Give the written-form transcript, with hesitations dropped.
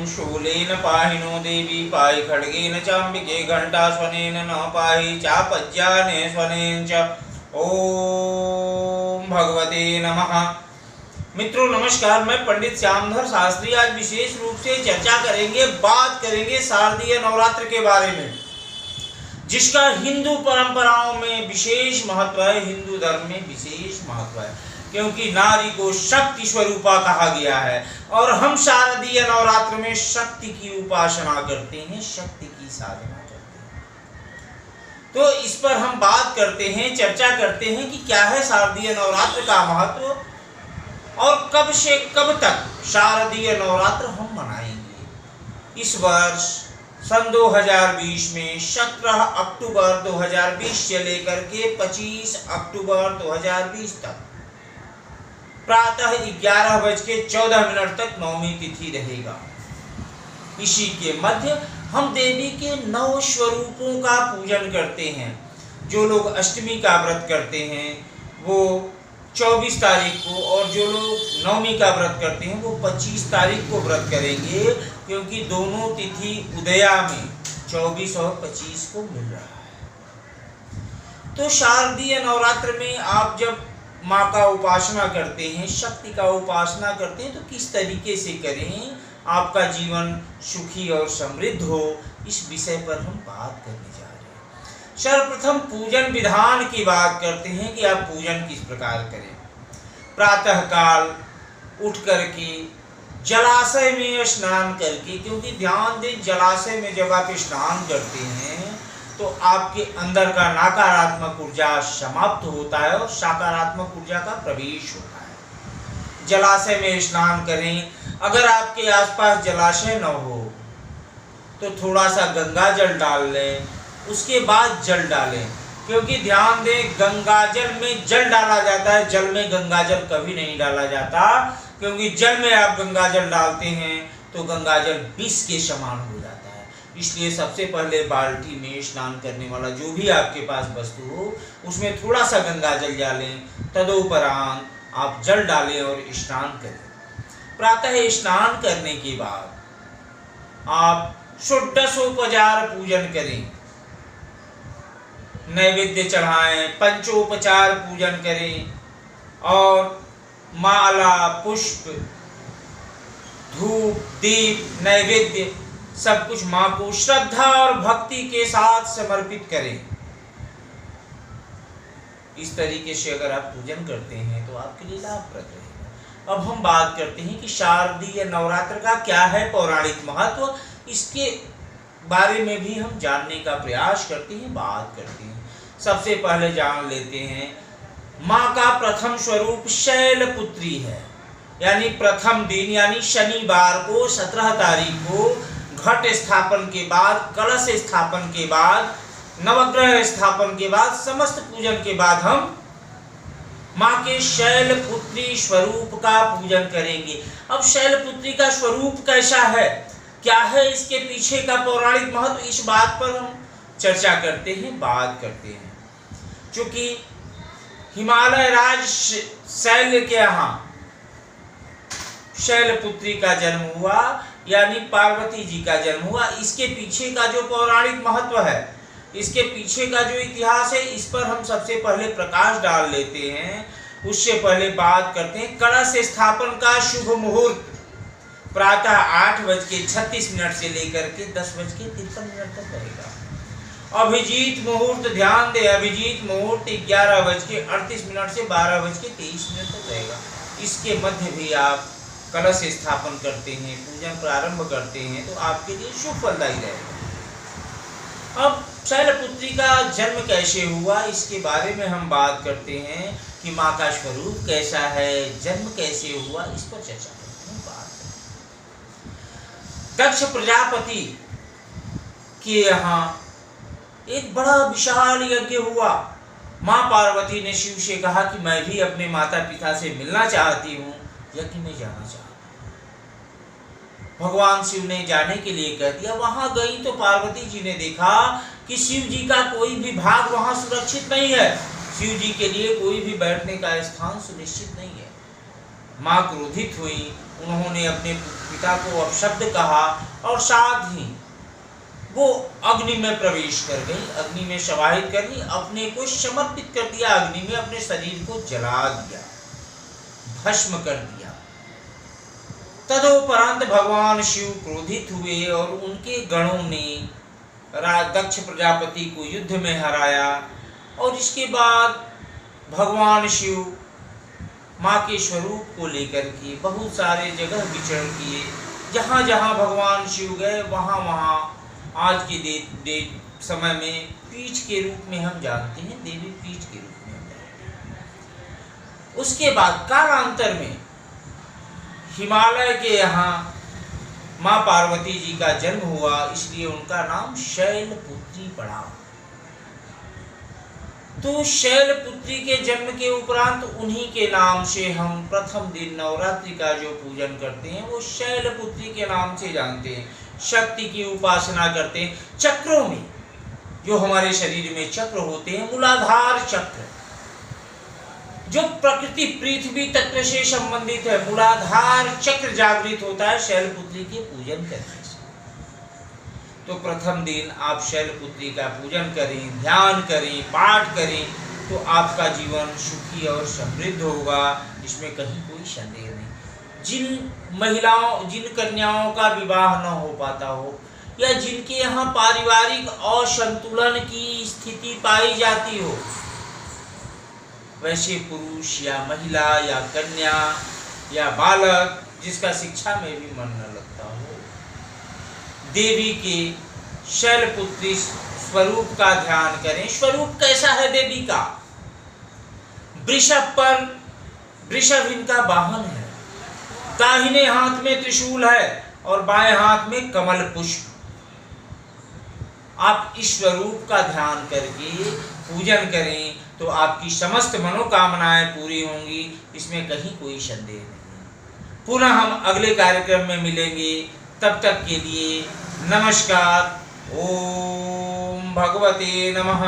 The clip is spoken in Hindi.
शूलेन पाहिनो देवी पाहि खड्गेन चाम्बिके घंटास्वनेन न पाहि चापज्याने स्वनेन च। ओम भगवते नमः। मित्रों नमस्कार, मैं पंडित श्यामधर शास्त्री आज विशेष रूप से चर्चा करेंगे, बात करेंगे शारदीय नवरात्र के बारे में, जिसका हिंदू परंपराओं में विशेष महत्व है, हिंदू धर्म में विशेष महत्व है, क्योंकि नारी को शक्ति स्वरूपा कहा गया है और हम शारदीय नवरात्र में शक्ति की उपासना करते हैं, शक्ति की साधना करते हैं। तो इस पर हम बात करते हैं, चर्चा करते हैं कि क्या है शारदीय नवरात्र का महत्व और कब से कब तक शारदीय नवरात्र हम मनाएंगे। इस वर्ष सन 2020 में 17 अक्टूबर 2020 से लेकर के 25 अक्टूबर 2020 तक प्रातः 11:14 तक नवमी तिथि रहेगा। इसी के मध्य हम देवी के 9 स्वरूपों का पूजन करते हैं। जो लोग अष्टमी का व्रत करते हैं वो 24 तारीख को, और जो लोग नवमी का व्रत करते हैं वो 25 तारीख को व्रत करेंगे, क्योंकि दोनों तिथि उदया में 24 और 25 को मिल रहा है। तो शारदीय नवरात्र में आप जब माँ का उपासना करते हैं, शक्ति का उपासना करते हैं, तो किस तरीके से करें आपका जीवन सुखी और समृद्ध हो, इस विषय पर हम बात करने जा रहे हैं। सर्वप्रथम पूजन विधान की बात करते हैं कि आप पूजन किस प्रकार करें। प्रातः काल उठ करके जलाशय में स्नान करके, क्योंकि ध्यान दें जलाशय में जब आप स्नान करते हैं तो आपके अंदर का नकारात्मक ऊर्जा समाप्त होता है और सकारात्मक ऊर्जा का प्रवेश होता है। जलाशय में स्नान करें। अगर आपके आसपास जलाशय न हो तो थोड़ा सा गंगा जल डाल लें, उसके बाद जल डालें, क्योंकि ध्यान दें गंगा जल में जल डाला जाता है, जल में गंगा जल कभी नहीं डाला जाता, क्योंकि जल में आप गंगा जल डालते हैं तो गंगा जल विष के समान हो जाता है। इसलिए सबसे पहले बाल्टी में स्नान करने वाला जो भी आपके पास वस्तु हो उसमें थोड़ा सा गंगा जल डालें, तदुपरांत आप जल डालें और स्नान करें। प्रातः स्नान करने के बाद आप षोडशोपचार पूजन करें, नैवेद्य चढ़ाएं, पंचोपचार पूजन करें और माला, पुष्प, धूप, दीप, नैवेद्य सब कुछ माँ को श्रद्धा और भक्ति के साथ समर्पित करें। इस तरीके से अगर आप पूजन करते हैं तो आपके लिए लाभप्रद रहेगा। अब हम बात करते हैं कि शारदीय नवरात्र का क्या है पौराणिक महत्व, इसके बारे में भी हम जानने का प्रयास करते हैं, बात करते हैं। सबसे पहले जान लेते हैं माँ का प्रथम स्वरूप शैलपुत्री है, यानी प्रथम दिन यानी शनिवार को 17 तारीख को घट स्थापन के बाद, कलश स्थापन के बाद, नवग्रह स्थापन के बाद, समस्त पूजन के बाद हम माँ के शैलपुत्री स्वरूप का पूजन करेंगे। अब शैलपुत्री का स्वरूप कैसा है, क्या है इसके पीछे का पौराणिक महत्व, इस बात पर हम चर्चा करते हैं, बात करते हैं। क्योंकि हिमालय राज शैल के यहाँ शैलपुत्री का जन्म हुआ, यानी पार्वती जी का जन्म हुआ। इसके पीछे का जो पौराणिक महत्व है, इसके पीछे का जो इतिहास है, इस पर हम सबसे पहले प्रकाश डाल लेते हैं। उससे पहले बात करते हैं कलश स्थापन का शुभ मुहूर्त प्रातः 8:36 से लेकर के 10:53 तक रहेगा। अभिजीत मुहूर्त, ध्यान दे, अभिजीत मुहूर्त 11:38 से 12:23 तक रहेगा। इसके मध्य भी आप कलश स्थापन करते हैं, पूजन प्रारंभ करते हैं तो आपके लिए शुभ फलदायी रहेगा। अब शैलपुत्री का जन्म कैसे हुआ, इसके बारे में हम बात करते हैं कि माँ का स्वरूप कैसा है, जन्म कैसे हुआ, इस पर चर्चा करते हैं, बात करते हैं। दक्ष प्रजापति के यहाँ एक बड़ा विशाल यज्ञ हुआ। माँ पार्वती ने शिव से कहा कि मैं भी अपने माता पिता से मिलना चाहती हूँ, यज्ञ में जाना चाहती हूँ। भगवान शिव ने जाने के लिए कह दिया। वहां गई तो पार्वती जी ने देखा कि शिव जी का कोई भी भाग वहां सुरक्षित नहीं है, शिव जी के लिए कोई भी बैठने का स्थान सुनिश्चित नहीं है। माँ क्रोधित हुई, उन्होंने अपने पिता को अपशब्द कहा और साथ ही वो अग्नि में प्रवेश कर गई, अग्नि में समाहित कर ली, अपने को समर्पित कर दिया अग्नि में, अपने शरीर को जला दिया, भस्म कर दिया। तदोपरांत भगवान शिव क्रोधित हुए और उनके गणों ने दक्ष प्रजापति को युद्ध में हराया। और इसके बाद भगवान शिव माँ के स्वरूप को लेकर के बहुत सारे जगह विचरण किए। जहाँ जहाँ भगवान शिव गए वहाँ वहाँ आज के समय में पीठ के रूप में हम जानते हैं, देवी पीठ के रूप में हम जानते हैं। उसके बाद कालांतर में हिमालय के यहाँ माँ पार्वती जी का जन्म हुआ, इसलिए उनका नाम शैलपुत्री पड़ा। तो शैलपुत्री के जन्म के उपरांत उन्हीं के नाम से हम प्रथम दिन नवरात्रि का जो पूजन करते हैं वो शैलपुत्री के नाम से जानते हैं, शक्ति की उपासना करते हैं। चक्रों में जो हमारे शरीर में चक्र होते हैं, मूलाधार चक्र जो प्रकृति पृथ्वी तत्व से संबंधित है, मूलाधार चक्र जागृत होता है शैलपुत्री के पूजन करने से। तो प्रथम दिन आप शैलपुत्री का पूजन करें, ध्यान करें, पाठ करें, तो आपका जीवन सुखी और समृद्ध होगा, इसमें कहीं कोई संदेह नहीं। जिन महिलाओं, जिन कन्याओं का विवाह न हो पाता हो या जिनके यहाँ पारिवारिक असंतुलन की स्थिति पाई जाती हो, वैसे पुरुष या महिला या कन्या या बालक जिसका शिक्षा में भी मन न लगता हो, देवी के शैलपुत्री स्वरूप का ध्यान करें। स्वरूप कैसा है देवी का? वृषभ पर, वृषभ इनका वाहन है, दाहिने हाथ में त्रिशूल है और बाएं हाथ में कमल पुष्प। आप इस स्वरूप का ध्यान करके पूजन करें तो आपकी समस्त मनोकामनाएं पूरी होंगी, इसमें कहीं कोई संदेह नहीं। पुनः हम अगले कार्यक्रम में मिलेंगे, तब तक के लिए नमस्कार। ओम भगवते नमः।